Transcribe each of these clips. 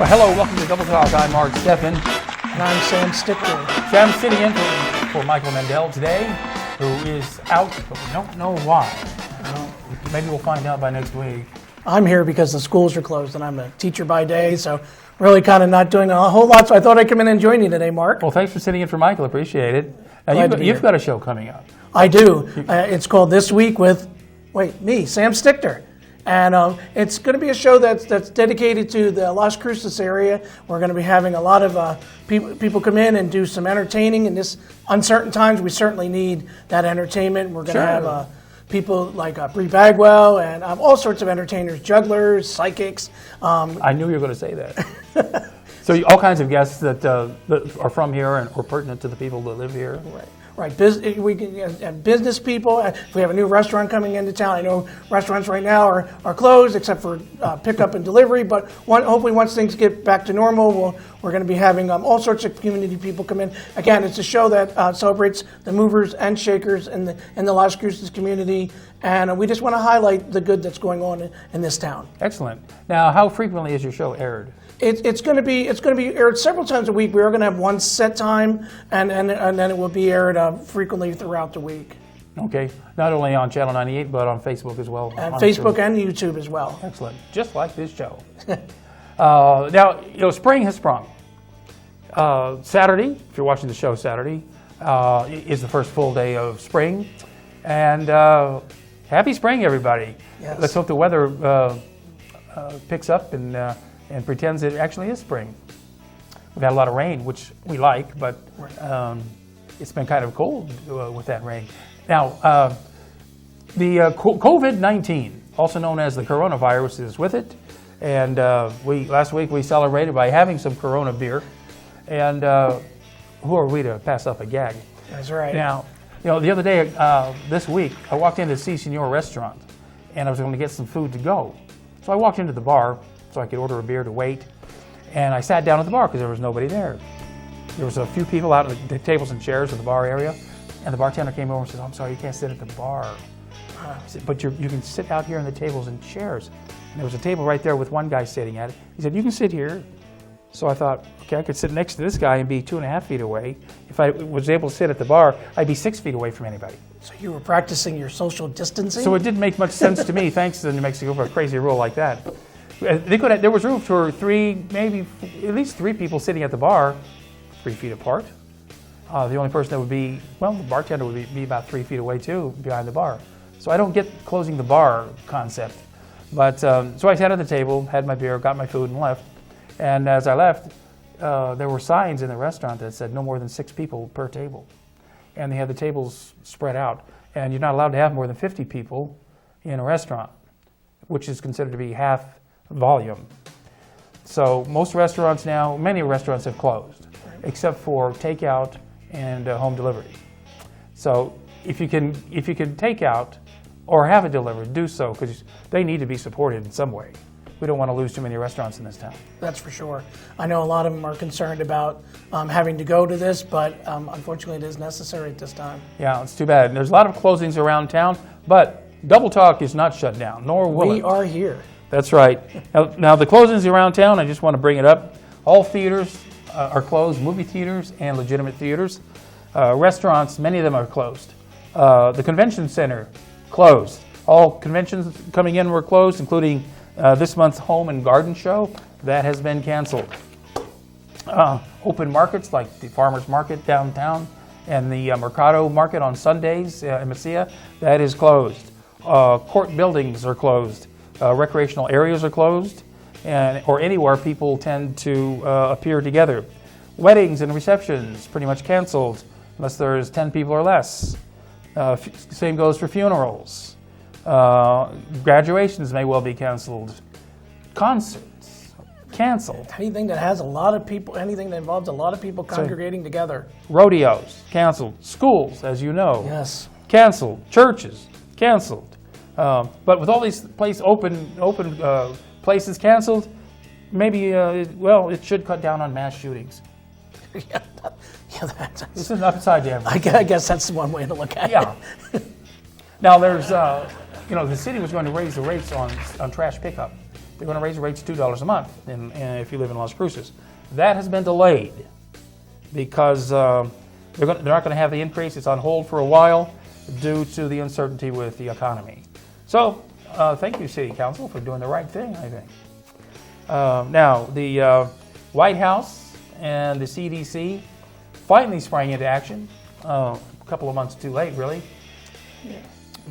Well, hello, welcome to Double Talk. I'm Mark Steffen. And I'm Sam Stichter. Sam's sitting in for Michael Mendel today, who is out, but we don't know why. Maybe we'll find out by next week. I'm here because the schools are closed, and I'm a teacher by day, so really kind of not doing a whole lot, so I thought I'd come in and join you today, Mark. Well, thanks for sitting in for Michael. Appreciate it. Now, you've got a show coming up. I do. It's called This Week with, me, Sam Stichter. And it's going to be a show that's dedicated to the Las Cruces area. We're going to be having a lot of people come in and do some entertaining. In this uncertain times, we certainly need that entertainment. We're going to have people like Bree Bagwell and all sorts of entertainers, jugglers, psychics. I knew you were going to say that. So all kinds of guests that are from here and are pertinent to the people that live here. Right. We can have business people. If we have a new restaurant coming into town, I know restaurants right now are closed except for pickup and delivery. But hopefully, once things get back to normal, we're going to be having all sorts of community people come in. Again, it's a show that celebrates the movers and shakers in the Las Cruces community, and we just want to highlight the good that's going on in this town. Excellent. Now, how frequently is your show aired? It's going to be aired several times a week. We are going to have one set time, and then it will be aired frequently throughout the week. Okay, not only on Channel 98, but on Facebook as well. And Facebook and YouTube as well. Excellent, just like this show. Now, spring has sprung. Saturday, if you're watching the show Saturday, is the first full day of spring, and happy spring, everybody. Yes. Let's hope the weather picks up and pretends it actually is spring. We've had a lot of rain, which we like, but it's been kind of cold with that rain. Now, the COVID-19, also known as the coronavirus, is with it. And last week we celebrated by having some Corona beer. And who are we to pass up a gag? That's right. Now, the other day, this week, I walked into the Si Senor restaurant, and I was going to get some food to go. So I walked into the bar so I could order a beer to wait, and I sat down at the bar because there was nobody there. There was a few people out at the tables and chairs in the bar area, and the bartender came over and said, "I'm sorry, you can't sit at the bar." I said, "But you can sit out here on the tables and chairs." And there was a table right there with one guy sitting at it. He said, "You can sit here." So I thought, okay, I could sit next to this guy and be 2.5 feet away. If I was able to sit at the bar, I'd be 6 feet away from anybody. So you were practicing your social distancing? So it didn't make much sense to me, thanks to New Mexico for a crazy rule like that. There was room for maybe at least three people sitting at the bar, 3 feet apart. The only person that would be, the bartender would be about 3 feet away too, behind the bar. So I don't get closing the bar concept. But so I sat at the table, had my beer, got my food, and left. And as I left, there were signs in the restaurant that said no more than 6 people per table. And they had the tables spread out. And you're not allowed to have more than 50 people in a restaurant, which is considered to be half volume. So most restaurants now, many restaurants have closed, except for takeout and home delivery. So if you can take out or have it delivered, do so, because they need to be supported in some way. We don't want to lose too many restaurants in this town. That's for sure. I know a lot of them are concerned about having to go to this, but unfortunately it is necessary at this time. Yeah, it's too bad. There's a lot of closings around town, but Double Talk is not shut down, nor will it. We are here. That's right. Now the closings around town, I just want to bring it up. All theaters are closed, movie theaters and legitimate theaters. Restaurants, many of them are closed. The convention center, closed. All conventions coming in were closed, including this month's Home and Garden Show. That has been canceled. Open markets like the Farmers Market downtown and the Mercado Market on Sundays in Mesilla, that is closed. Court buildings are closed. Recreational areas are closed, or anywhere people tend to appear together. Weddings and receptions pretty much canceled, unless there's 10 people or less. Same goes for funerals. Graduations may well be canceled. Concerts canceled. Anything that has a lot of people, anything that involves a lot of people congregating together. Rodeos canceled. Schools, as you know, yes, canceled. Churches canceled. But with all these open places canceled, maybe it should cut down on mass shootings. This is an upside down. I guess that's one way to look at it. Now there's, the city was going to raise the rates on trash pickup, they're going to raise the rates $2 a month if you live in Las Cruces. That has been delayed because they're not going to have the increase. It's on hold for a while due to the uncertainty with the economy. So thank you, City Council, for doing the right thing, I think. Now, the White House and the CDC finally sprang into action, a couple of months too late, really. Yeah.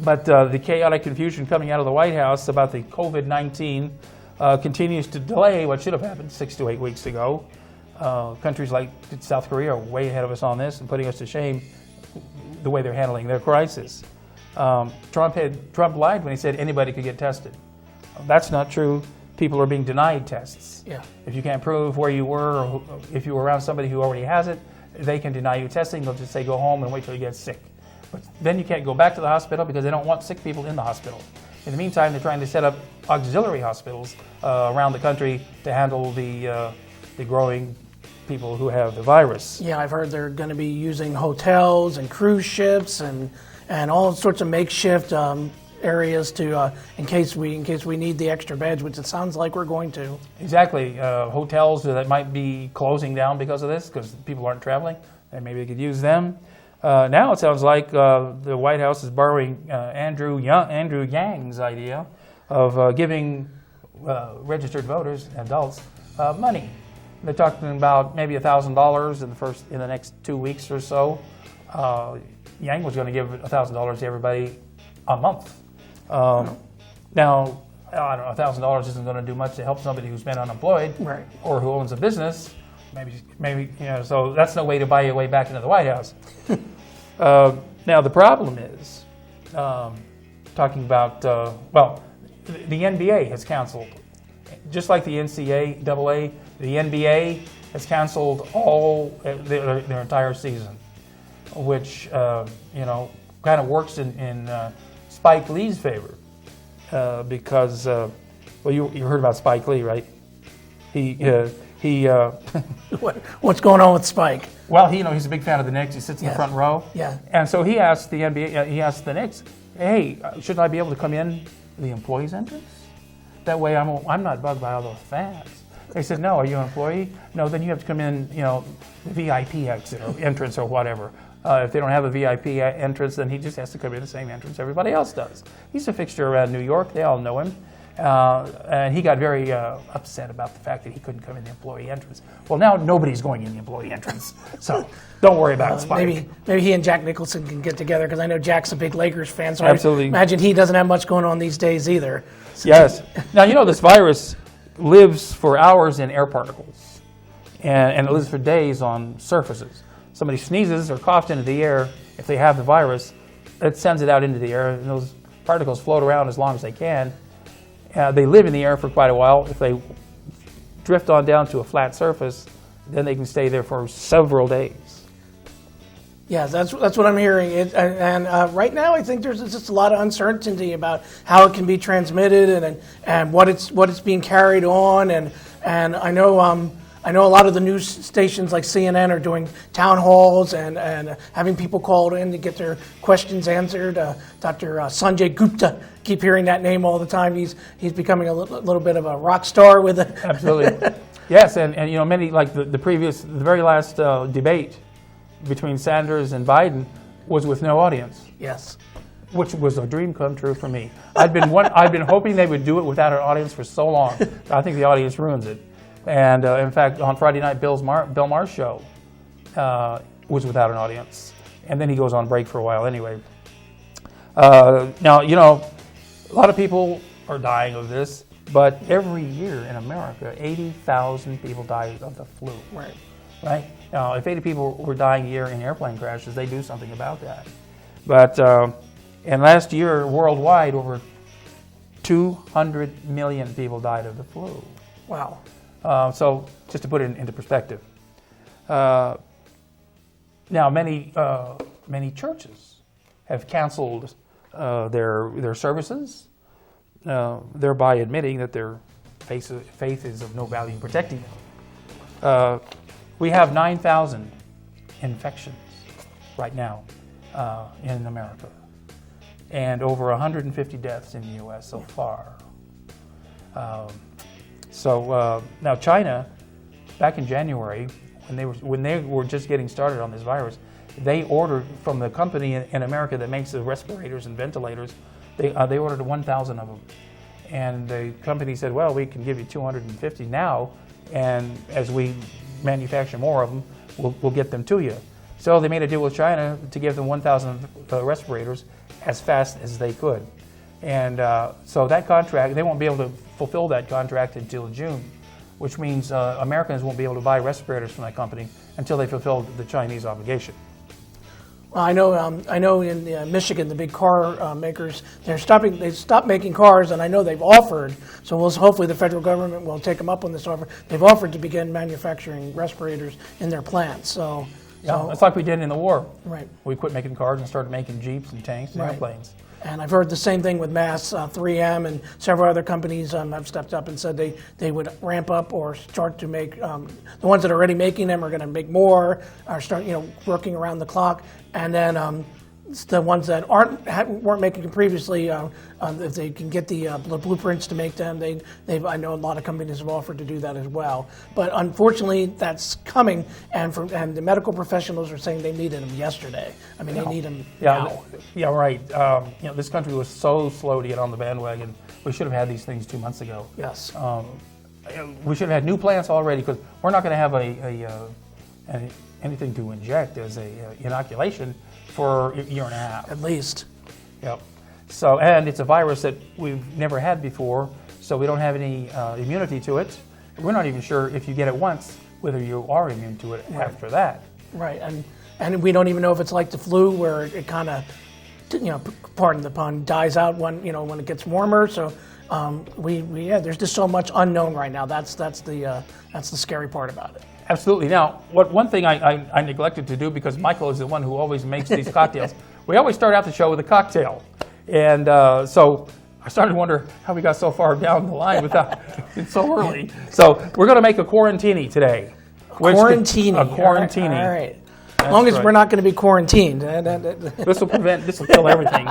But the chaotic confusion coming out of the White House about the COVID-19 continues to delay what should have happened 6 to 8 weeks ago. Countries like South Korea are way ahead of us on this and putting us to shame the way they're handling their crisis. Trump lied when he said anybody could get tested. That's not true. People are being denied tests. Yeah. If you can't prove where you were, or if you were around somebody who already has it, they can deny you testing. They'll just say go home and wait till you get sick. But then you can't go back to the hospital because they don't want sick people in the hospital. In the meantime, they're trying to set up auxiliary hospitals around the country to handle the growing people who have the virus. Yeah, I've heard they're going to be using hotels and cruise ships and all sorts of makeshift areas to in case we need the extra beds, which it sounds like we're going to. Exactly. Hotels that might be closing down because of this, because people aren't traveling, and maybe they could use them. Now it sounds like the White House is borrowing Andrew Yang's idea of giving registered voters, adults, money. They're talking about maybe $1,000 in the next 2 weeks or so. Yang was going to give $1,000 to everybody a month. Now, I don't know, $1,000 isn't going to do much to help somebody who's been unemployed, right, or who owns a business. Maybe so that's no way to buy your way back into the White House. Now the problem is talking about the NBA has canceled, just like the NCAA. The NBA has canceled all their entire season, which kind of works in Spike Lee's favor because you heard about Spike Lee, right? What's going on with Spike? Well, he's a big fan of the Knicks. He sits in the front row. Yeah. And so he asked the NBA, he asked the Knicks, hey, shouldn't I be able to come in the employees' entrance? That way I'm not bugged by all those fans. They said, no, are you an employee? No, then you have to come in, the VIP exit or entrance or whatever. If they don't have a VIP entrance, then he just has to come in the same entrance everybody else does. He's a fixture around New York. They all know him. And he got very upset about the fact that he couldn't come in the employee entrance. Well, now nobody's going in the employee entrance, so don't worry about Spike. Maybe he and Jack Nicholson can get together because I know Jack's a big Lakers fan, so absolutely. I imagine he doesn't have much going on these days either. So yes. Now, this virus lives for hours in air particles, and it lives for days on surfaces. Somebody sneezes or coughs into the air, if they have the virus, it sends it out into the air, and those particles float around as long as they can. They live in the air for quite a while. If they drift on down to a flat surface, then they can stay there for several days. Yeah, that's what I'm hearing. And right now, I think there's just a lot of uncertainty about how it can be transmitted and what it's being carried on. And I know a lot of the news stations like CNN are doing town halls and having people called in to get their questions answered. Dr. Sanjay Gupta, keep hearing that name all the time. He's becoming a little bit of a rock star with it. Absolutely, yes, and many like the very last debate between Sanders and Biden was with no audience. Yes, which was a dream come true for me. I've been hoping they would do it without an audience for so long. I think the audience ruins it. And in fact, on Friday night, Bill Maher's show was without an audience. And then he goes on break for a while anyway. Now, a lot of people are dying of this, but every year in America, 80,000 people die of the flu. Right? Now, if 80 people were dying a year in airplane crashes, they do something about that. But and last year, worldwide, over 200 million people died of the flu. Wow. So just to put it into perspective. Now, many churches have canceled their services, thereby admitting that their faith is of no value in protecting them. We have 9,000 infections right now in America, and over 150 deaths in the U.S. so far. So now China, back in January, when they were just getting started on this virus, they ordered from the company in America that makes the respirators and ventilators. They ordered 1,000 of them, and the company said, "Well, we can give you 250 now, and as we manufacture more of them, we'll get them to you." So they made a deal with China to give them 1,000 respirators as fast as they could, and so that contract, they won't be able to fulfill that contract until June, which means Americans won't be able to buy respirators from that company until they fulfill the Chinese obligation. Well, I know in Michigan, the big car makers, they stopped making cars, and I know they've offered, so hopefully the federal government will take them up on this offer. They've offered to begin manufacturing respirators in their plants. So it's like we did in the war. Right. We quit making cars and started making Jeeps and tanks and Right. airplanes. And I've heard the same thing with Mass, 3M, and several other companies have stepped up and said they would ramp up or start to make, the ones that are already making them are going to make more, or start working around the clock. And then the ones that weren't making them previously, if they can get the blueprints to make them, I know a lot of companies have offered to do that as well. But unfortunately, that's coming, and the medical professionals are saying they needed them yesterday. I mean, they need them now. Yeah, right. This country was so slow to get on the bandwagon. We should have had these things 2 months ago. Yes. We should have had new plants already, because we're not going to have anything to inject as a inoculation for a year and a half. At least. Yep. So, and it's a virus that we've never had before, so we don't have any immunity to it. We're not even sure if you get it once, whether you are immune to it after that. Right, and we don't even know if it's like the flu, where it kind of, pardon the pun, dies out when it gets warmer. So, there's just so much unknown right now. That's the scary part about it. Absolutely. Now, one thing I neglected to do, because Michael is the one who always makes these cocktails, we always start out the show with a cocktail. And so I started to wonder how we got so far down the line without it's so early. So we're going to make a quarantini today. A quarantini. All right. As long as we're not going to be quarantined. This will kill everything.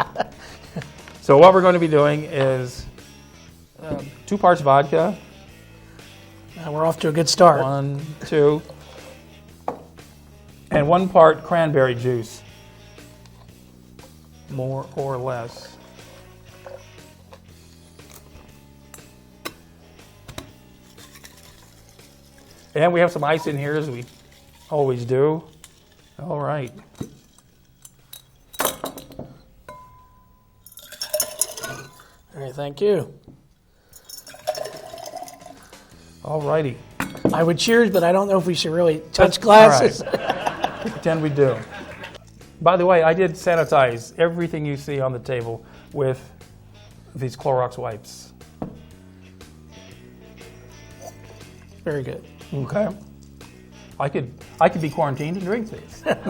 So what we're going to be doing is 2 parts vodka. We're off to a good start. 1, 2, and 1 part cranberry juice, more or less. And we have some ice in here, as we always do. All right. All right, thank you. All righty. I would cheers, but I don't know if we should really touch glasses. All right. Pretend we do. By the way, I did sanitize everything you see on the table with these Clorox wipes. Very good. Okay. I could be quarantined and drink these. That's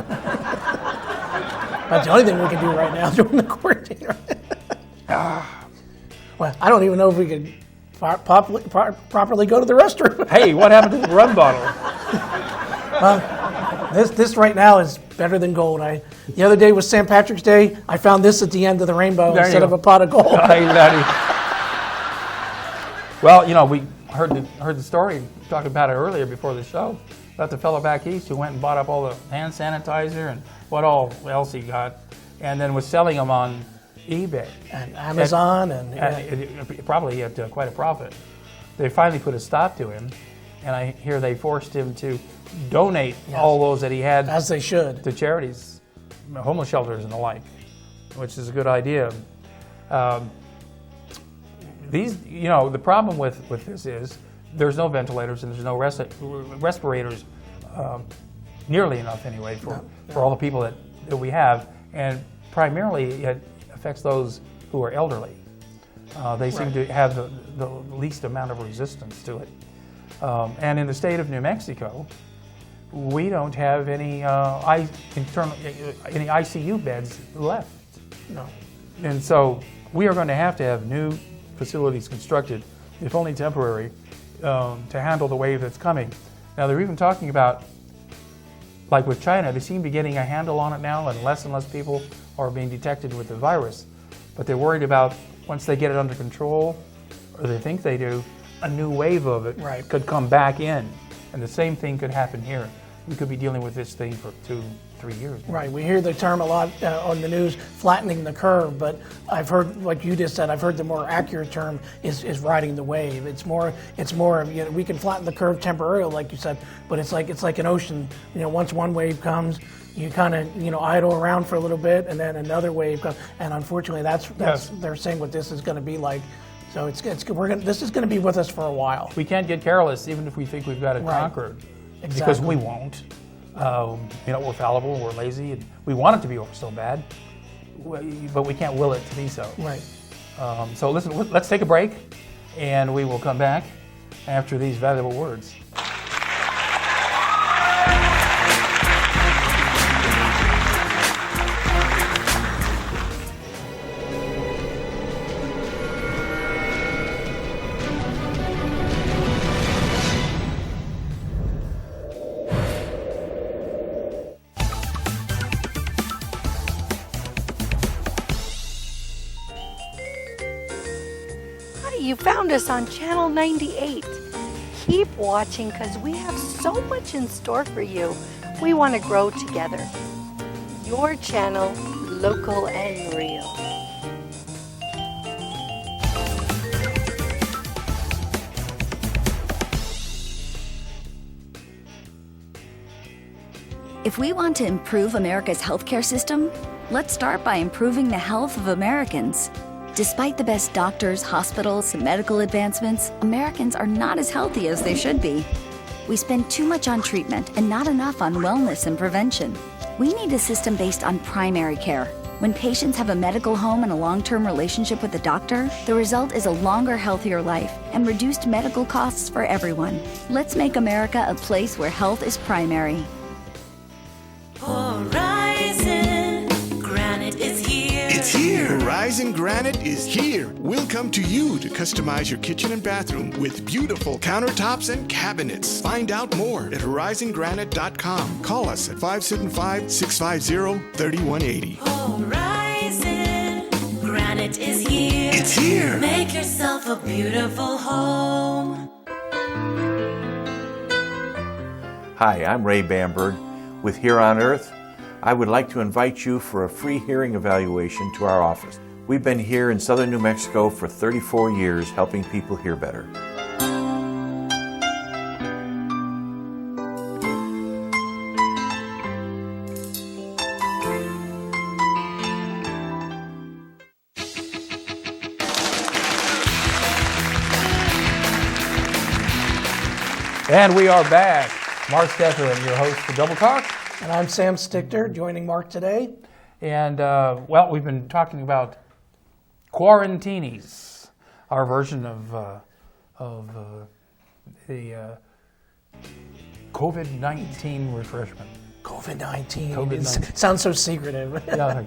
the only thing we can do right now during the quarantine. Well, I don't even know if we could properly go to the restroom. Hey, what happened to the rum bottle? Well, this right now is better than gold. The other day was St. Patrick's Day. I found this at the end of the rainbow instead of a pot of gold. Hey, laddie. Well, we heard the story, talked about it earlier before the show, about the fellow back east who went and bought up all the hand sanitizer and what all else he got, and then was selling them on eBay. And Amazon. Probably at quite a profit. They finally put a stop to him, and I hear they forced him to donate all those that he had. As they should. To charities, homeless shelters and the like, which is a good idea. The problem with this is there's no ventilators and there's no respirators, nearly enough anyway, for all the people that we have, and primarily it affects those who are elderly. They seem to have the least amount of resistance to it. And in the state of New Mexico, we don't have any ICU beds left. No. And so we are going to have new facilities constructed, if only temporary, to handle the wave that's coming. Now they're even talking about, like with China, they seem to be getting a handle on it now, and less people are being detected with the virus. But they're worried about once they get it under control, or they think they do, a new wave of it Right. could come back in. And the same thing could happen here. We could be dealing with this thing for 2-3 years. Right, we hear the term a lot on the news, flattening the curve, but I've heard, like you just said, I've heard the more accurate term is riding the wave. It's more of, we can flatten the curve temporarily, like you said, but it's like an ocean. Once one wave comes, you kind of idle around for a little bit, and then another wave comes, and unfortunately, that's Yes. they're saying what this is going to be like. So this is going to be with us for a while. We can't get careless, even if we think we've got it Right. conquered, because Exactly. we won't. We're fallible, we're lazy, and we want it to be over so bad, but we can't will it to be so. Right. So listen, let's take a break, and we will come back after these valuable words. You found us on Channel 98. Keep watching because we have so much in store for you. We want to grow together. Your channel, local and real. If we want to improve America's healthcare system, let's start by improving the health of Americans. Despite the best doctors, hospitals, and medical advancements, Americans are not as healthy as they should be. We spend too much on treatment and not enough on wellness and prevention. We need a system based on primary care. When patients have a medical home and a long-term relationship with a doctor, the result is a longer, healthier life and reduced medical costs for everyone. Let's make America a place where health is primary. Horizon Granite is here. It's here! Horizon Granite is here. We'll come to you to customize your kitchen and bathroom with beautiful countertops and cabinets. Find out more at horizongranite.com. Call us at 575-650-3180. Horizon Granite is here. It's here! Make yourself a beautiful home. Hi, I'm Ray Bamberg with Here on Earth. I would like to invite you for a free hearing evaluation to our office. We've been here in southern New Mexico for 34 years helping people hear better. And we are back. Mark Steffen, your host for Double Talk. And I'm Sam Stichter, joining Mark today. And, we've been talking about quarantinis, our version of the COVID-19 refreshment. COVID-19. COVID-19. It sounds so secretive. Yeah,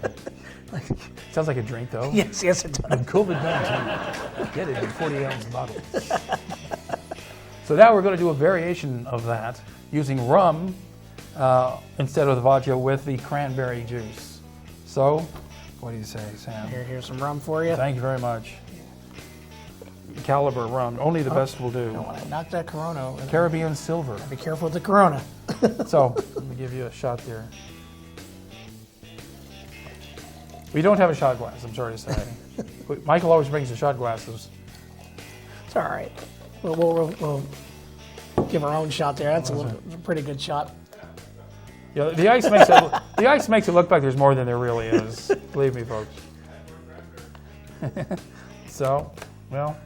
sounds like a drink, though. Yes, it does. COVID-19. Get it in 40-ounce bottles. So now we're going to do a variation of that using rum instead of the vodka with the cranberry juice. So, what do you say, Sam? Here's some rum for you. Thank you very much. Caliber rum. Only the best will do. Don't want to knock that Corona over. Caribbean silver. Be careful with the Corona. So, let me give you a shot there. We don't have a shot glass, I'm sorry to say. Michael always brings the shot glasses. It's all right. We'll give our own shot there. That's a pretty good shot. Yeah, the ice makes it look like there's more than there really is. Believe me, folks. So, well,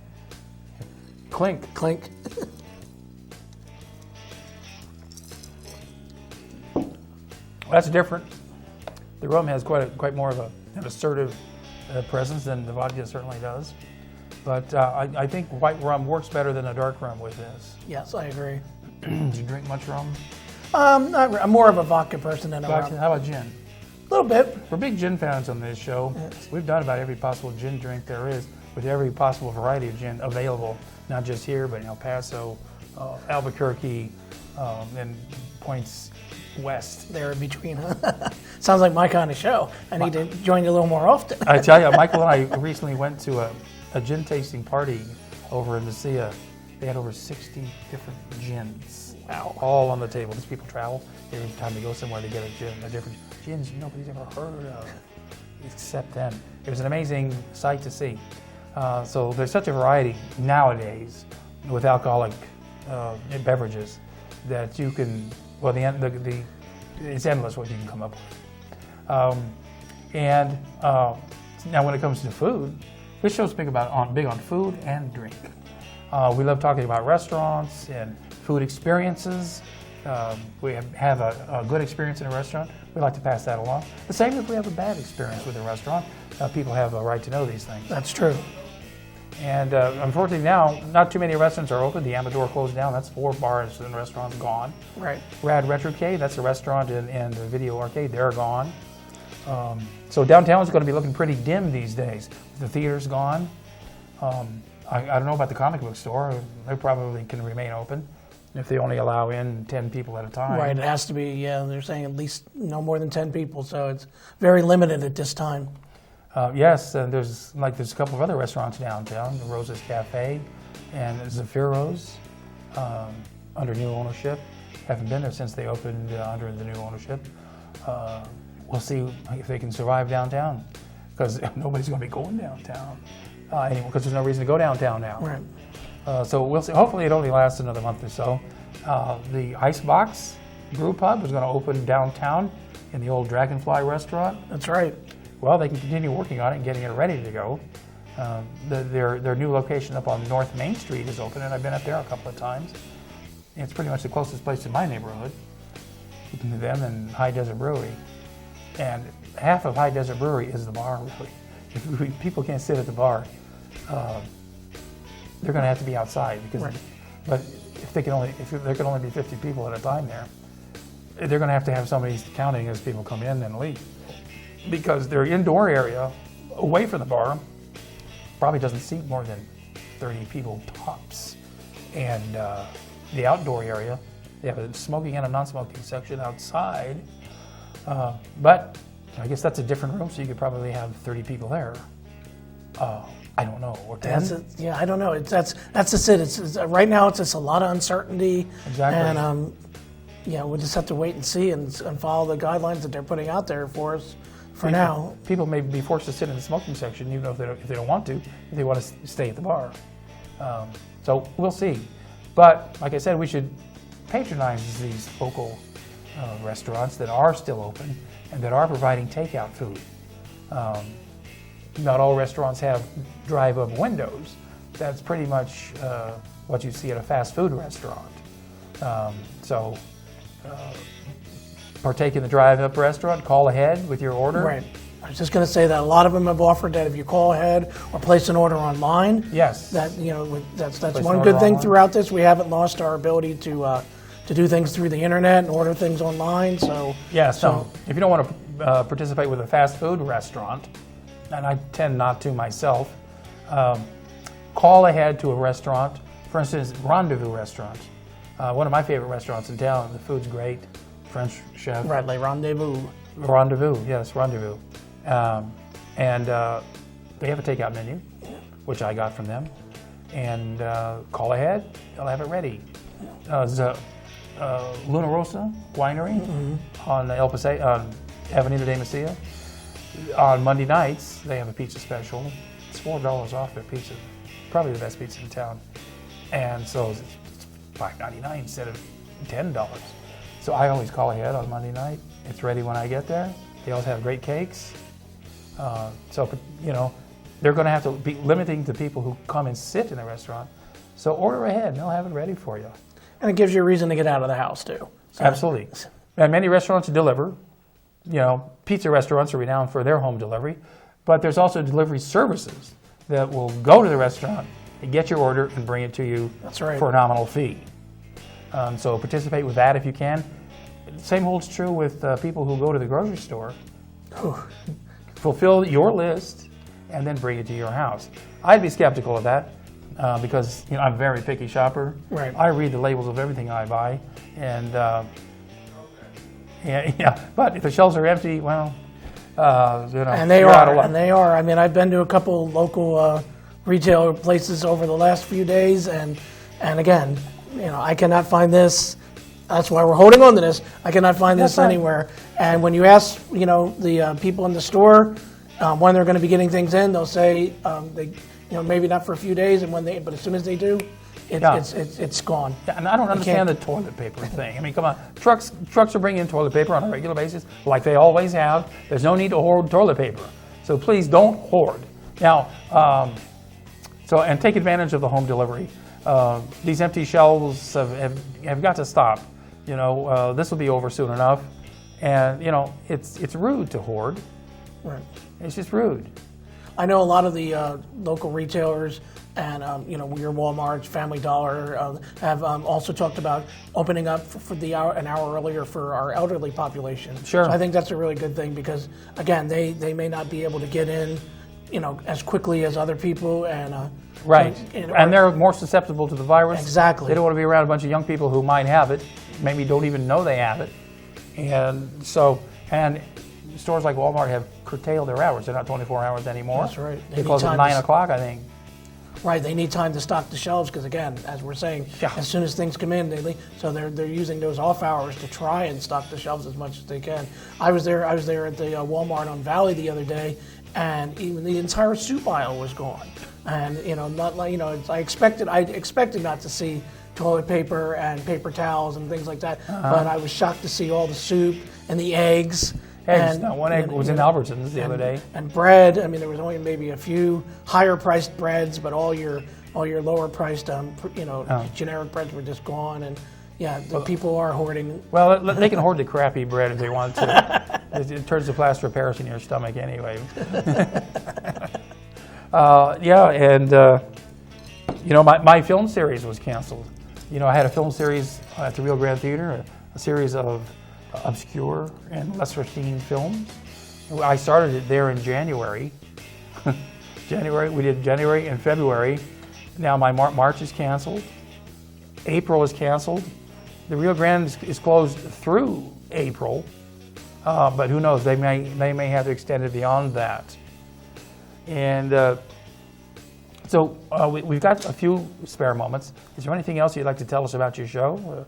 clink. Clink. That's different. The rum has quite more of an assertive presence than the vodka certainly does. But I think white rum works better than a dark rum with this. Yes, I agree. Do you drink much rum? I'm more of a vodka person than a Vodka? rum. How about gin? A little bit. We're big gin fans on this show. We've done about every possible gin drink there is with every possible variety of gin available, not just here, but in El Paso, Albuquerque, and points west. There in between, huh? Sounds like my kind of show. I need to join you a little more often. I tell you, Michael and I recently went to a gin tasting party over in Mesilla, They had over 60 different gins, all on the table. These people travel every time they go somewhere to get a gin, a different gins nobody's ever heard of, except them. It was an amazing sight to see. So there's such a variety nowadays with alcoholic beverages that you can, well, it's endless what you can come up with. Now when it comes to food, this show's big on food and drink. We love talking about restaurants and food experiences. We have a good experience in a restaurant, we like to pass that along. The same if we have a bad experience with a restaurant, people have a right to know these things. That's true. And unfortunately now, not too many restaurants are open. The Amador closed down. That's 4 bars and restaurants gone. Right. Rad Retrocade, that's a restaurant and the video arcade, they're gone. So downtown is going to be looking pretty dim these days. The theater's gone. I don't know about the comic book store. They probably can remain open if they only allow in 10 people at a time. Right, it has to be, yeah, they're saying at least no more than 10 people, so it's very limited at this time. Yes, and there's a couple of other restaurants downtown, the Rosa's Cafe and Zaffiro's, under new ownership. Haven't been there since they opened under the new ownership. We'll see if they can survive downtown, because nobody's going to be going downtown anymore, because there's no reason to go downtown now. Right. So we'll see. Hopefully it only lasts another month or so. The Icebox Brew Pub is going to open downtown in the old Dragonfly restaurant. That's right. Well, they can continue working on it and getting it ready to go. Their new location up on North Main Street is open, and I've been up there a couple of times. It's pretty much the closest place to my neighborhood, to them and High Desert Brewery. And half of High Desert Brewery is the bar, really. If people can't sit at the bar, they're going to have to be outside. Right. But if there can only be 50 people at a time there, they're going to have somebody counting as people come in and leave. Because their indoor area, away from the bar, probably doesn't seat more than 30 people tops. And the outdoor area, they have a smoking and a non-smoking section outside. But I guess that's a different room, so you could probably have 30 people there. I don't know. Or 10? Yeah, I don't know. That's just it. It's right now, it's just a lot of uncertainty. Exactly. And yeah, we'll just have to wait and see and follow the guidelines that they're putting out there for us for now. People may be forced to sit in the smoking section, even if they don't want to, if they want to stay at the bar. So we'll see. But like I said, we should patronize these local restaurants that are still open and that are providing takeout food. Not all restaurants have drive-up windows. That's pretty much what you see at a fast food restaurant. So partake in the drive-up restaurant, call ahead with your order. Right. I was just going to say that a lot of them have offered that if you call ahead or place an order online. Yes. That's one good thing throughout this. We haven't lost our ability to do things through the internet and order things online. So yeah. So if you don't want to participate with a fast food restaurant, and I tend not to myself, call ahead to a restaurant. For instance, Rendezvous Restaurant. One of my favorite restaurants in town. The food's great. French chef. Right, like Rendezvous. Rendezvous, yes, Rendezvous. And they have a takeout menu, which I got from them. And call ahead, they'll have it ready. Luna Rosa Winery on El Paseo, on Avenida de Mesilla. On Monday nights, they have a pizza special. It's $4 off their pizza. Probably the best pizza in town. And so it's $5.99 instead of $10. So I always call ahead on Monday night. It's ready when I get there. They also have great cakes. So, they're going to have to be limiting to people who come and sit in the restaurant. So order ahead, and they'll have it ready for you. And it gives you a reason to get out of the house, too. So absolutely. And many restaurants deliver. Pizza restaurants are renowned for their home delivery. But there's also delivery services that will go to the restaurant and get your order and bring it to you for a nominal fee. So participate with that if you can. Same holds true with people who go to the grocery store. Fulfill your list and then bring it to your house. I'd be skeptical of that because I'm a very picky shopper. Right. I read the labels of everything I buy, and But if the shelves are empty, well, and they are. I mean, I've been to a couple local retail places over the last few days, and And again, I cannot find this. That's why we're holding on to this. I cannot find this anywhere. And when you ask, the people in the store when they're going to be getting things in, they'll say maybe not for a few days, but as soon as they do, it's gone. Yeah, and I don't understand the toilet paper thing. I mean, come on, trucks are bringing in toilet paper on a regular basis, like they always have. There's no need to hoard toilet paper. So please don't hoard. Now, and take advantage of the home delivery. These empty shelves have got to stop. This will be over soon enough, and it's rude to hoard. Right. It's just rude. I know a lot of the local retailers and your Walmarts, Family Dollar have also talked about opening up for an hour earlier for our elderly population. Sure. So I think that's a really good thing because again, they may not be able to get in, as quickly as other people and. Right, and they're more susceptible to the virus. Exactly. They don't want to be around a bunch of young people who might have it, maybe don't even know they have it. And stores like Walmart have curtailed their hours. They're not 24 hours anymore. That's right. They close at 9 o'clock, I think. Right, they need time to stock the shelves because again, as we're saying, as soon as things come in, so they're using those off hours to try and stock the shelves as much as they can. I was there at the Walmart on Valley the other day, and even the entire soup aisle was gone. And I expected not to see toilet paper and paper towels and things like that, but I was shocked to see all the soup and the eggs. One egg was in Albertsons the other day. And bread. I mean, there was only maybe a few higher priced breads, but all your lower priced generic breads were just gone. And people are hoarding. Well, they can hoard the crappy bread if they want to. It turns the plaster of Paris in your stomach anyway. My film series was canceled. I had a film series at the Rio Grande Theater, a series of obscure and lesser seen films. I started it there in January. We did January and February. Now my March is canceled. April is canceled. The Rio Grande is closed through April, but who knows? They may have to extend it beyond that. And so we've got a few spare moments. Is there anything else you'd like to tell us about your show?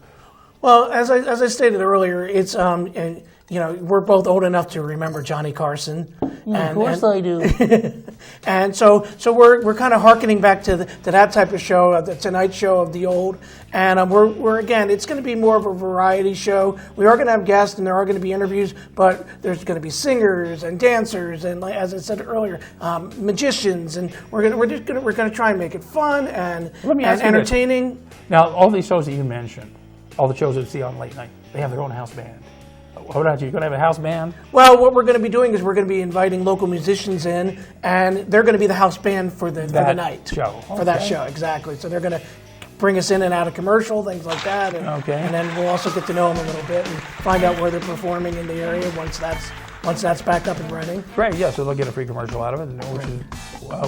Well, as I stated earlier, it's we're both old enough to remember Johnny Carson. Of course I do. And so we're kind of hearkening back to that type of show, the Tonight Show of the old. And we're again, it's going to be more of a variety show. We are going to have guests and there are going to be interviews, but there's going to be singers and dancers and, as I said earlier, magicians. And we're going to try and make it fun and entertaining. Now, all these shows that you mentioned, all the shows that you see on late night, they have their own house band. What about you? You going to have a house band? Well, what we're going to be doing is we're going to be inviting local musicians in, and they're going to be the house band for the night. For that show, exactly. So they're going to bring us in and out of commercial, things like that. And, and then we'll also get to know them a little bit and find out where they're performing in the area once that's back up and running. Great, yeah, so they'll get a free commercial out of it.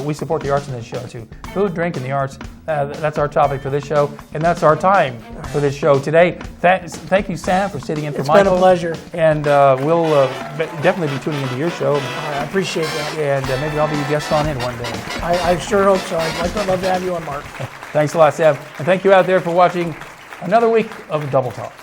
We support the arts in this show too. Food, drink, and the arts, that's our topic for this show, and that's our time for this show today. Thank you, Sam, for sitting in for Michael. It's been a pleasure. And we'll definitely be tuning into your show. I appreciate that. And maybe I'll be a guest on in one day. I sure hope so. I'd love to have you on, Mark. Thanks a lot, Sam. And thank you out there for watching another week of Double Talk.